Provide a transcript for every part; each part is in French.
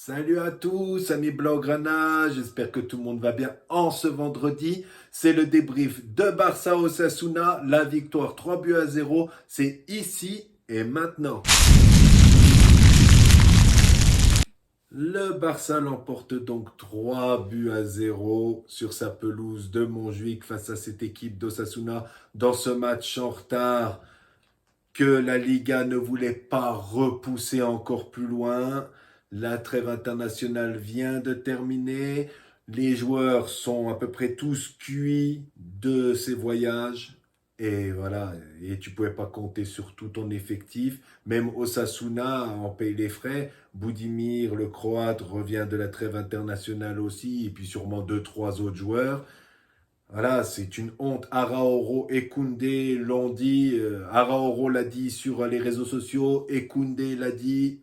Salut à tous, amis Blaugrana, j'espère que tout le monde va bien en ce vendredi. C'est le débrief de Barça Osasuna, la victoire 3-0, c'est ici et maintenant. Le Barça l'emporte donc 3-0 sur sa pelouse de Montjuïc face à cette équipe d'Osasuna dans ce match en retard que la Liga ne voulait pas repousser encore plus loin. La trêve internationale vient de terminer. Les joueurs sont à peu près tous cuits de ces voyages. Et voilà, et tu ne pouvais pas compter sur tout ton effectif. Même Osasuna en paye les frais. Budimir, le Croate, revient de la trêve internationale aussi. Et puis sûrement deux, trois autres joueurs. Voilà, c'est une honte. Araoro et Koundé l'ont dit. Araoro l'a dit sur les réseaux sociaux et Koundé l'a dit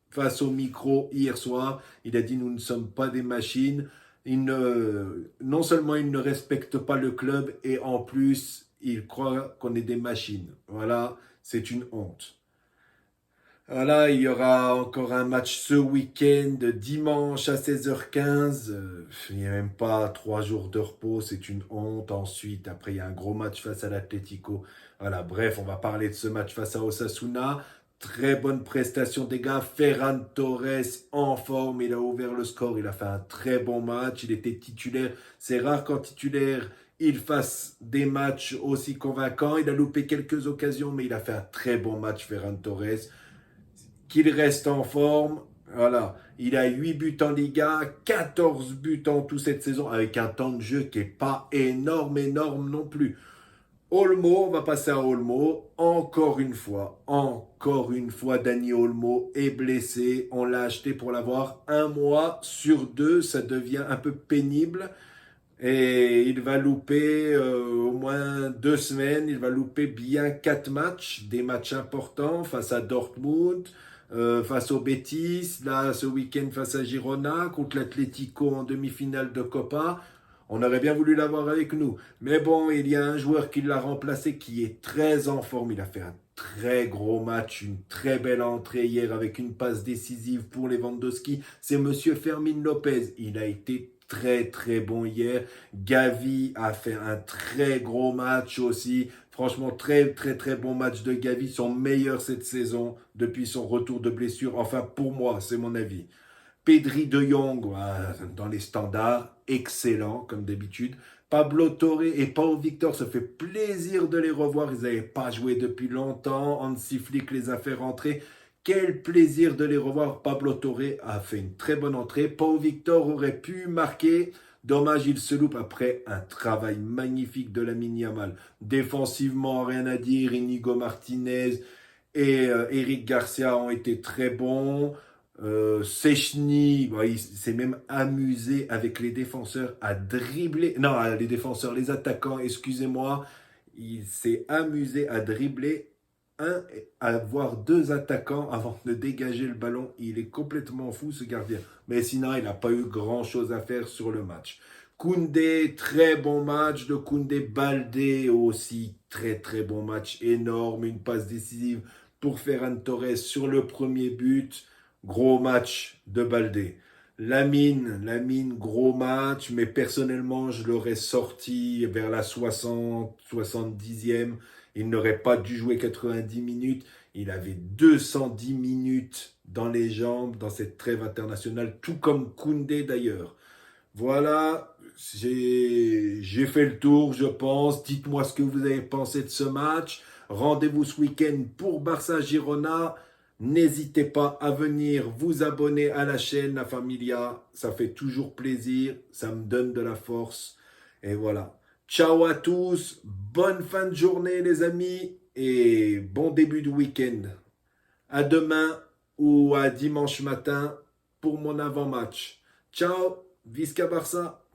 face au micro hier soir. Il a dit nous ne sommes pas des machines. Non seulement il ne respecte pas le club et en plus il croit qu'on est des machines. Voilà, c'est une honte. Voilà, il y aura encore un match ce week-end, dimanche à 16h15. Il n'y a même pas 3 jours de repos, c'est une honte. Ensuite, après, il y a un gros match face à l'Atlético. Voilà, bref, on va parler de ce match face à Osasuna. Très bonne prestation des gars. Ferran Torres en forme, il a ouvert le score, il a fait un très bon match. Il était titulaire. C'est rare qu'en titulaire, il fasse des matchs aussi convaincants. Il a loupé quelques occasions, mais il a fait un très bon match, Ferran Torres. Qu'il reste en forme. Voilà, il a 8 buts en Liga, 14 buts en tout cette saison, avec un temps de jeu qui n'est pas énorme non plus. Olmo, on va passer à Olmo. Encore une fois, Dani Olmo est blessé. On l'a acheté pour l'avoir 1 mois sur 2. Ça devient un peu pénible. Et il va louper au moins 2 semaines. Il va louper bien 4 matchs. Des matchs importants face à Dortmund, face au Betis. Là, ce week-end face à Girona, contre l'Atlético en demi-finale de Copa. On aurait bien voulu l'avoir avec nous. Mais bon, il y a un joueur qui l'a remplacé qui est très en forme. Il a fait un très gros match, une très belle entrée hier avec une passe décisive pour Lewandowski. C'est Monsieur Fermin Lopez. Il a été très bon hier. Gavi a fait un très gros match aussi. Franchement, très bon match de Gavi. Son meilleur cette saison depuis son retour de blessure. Enfin, pour moi, c'est mon avis. Pedri de Jong, dans les standards, excellent comme d'habitude. Pablo Torre et Pau Victor, ça fait plaisir de les revoir. Ils n'avaient pas joué depuis longtemps. Hansi Flick les a fait rentrer. Quel plaisir de les revoir. Pablo Torre a fait une très bonne entrée. Pau Victor aurait pu marquer. Dommage, il se loupe après un travail magnifique de Lamine Yamal. Défensivement, rien à dire. Inigo Martinez et Eric Garcia ont été très bons. Sechny, il s'est même amusé avec les défenseurs à dribbler. Non, les défenseurs, les attaquants, excusez-moi. Il s'est amusé à dribbler à voir 2 attaquants avant de dégager le ballon. Il est complètement fou, ce gardien. Mais sinon, il n'a pas eu grand-chose à faire sur le match. Koundé, très bon match de Koundé. Baldé aussi, très bon match, énorme. Une passe décisive pour Ferran Torres sur le premier but. Gros match de Baldé. Lamine, gros match, mais personnellement, je l'aurais sorti vers la 60, 70e. Il n'aurait pas dû jouer 90 minutes. Il avait 210 minutes dans les jambes dans cette trêve internationale, tout comme Koundé d'ailleurs. Voilà, j'ai fait le tour, je pense. Dites-moi ce que vous avez pensé de ce match. Rendez-vous ce week-end pour Barça-Girona. N'hésitez pas à venir vous abonner à la chaîne La Familia. Ça fait toujours plaisir. Ça me donne de la force. Et voilà. Ciao à tous. Bonne fin de journée les amis. Et bon début de week-end. À demain ou à dimanche matin pour mon avant-match. Ciao. Visca Barça.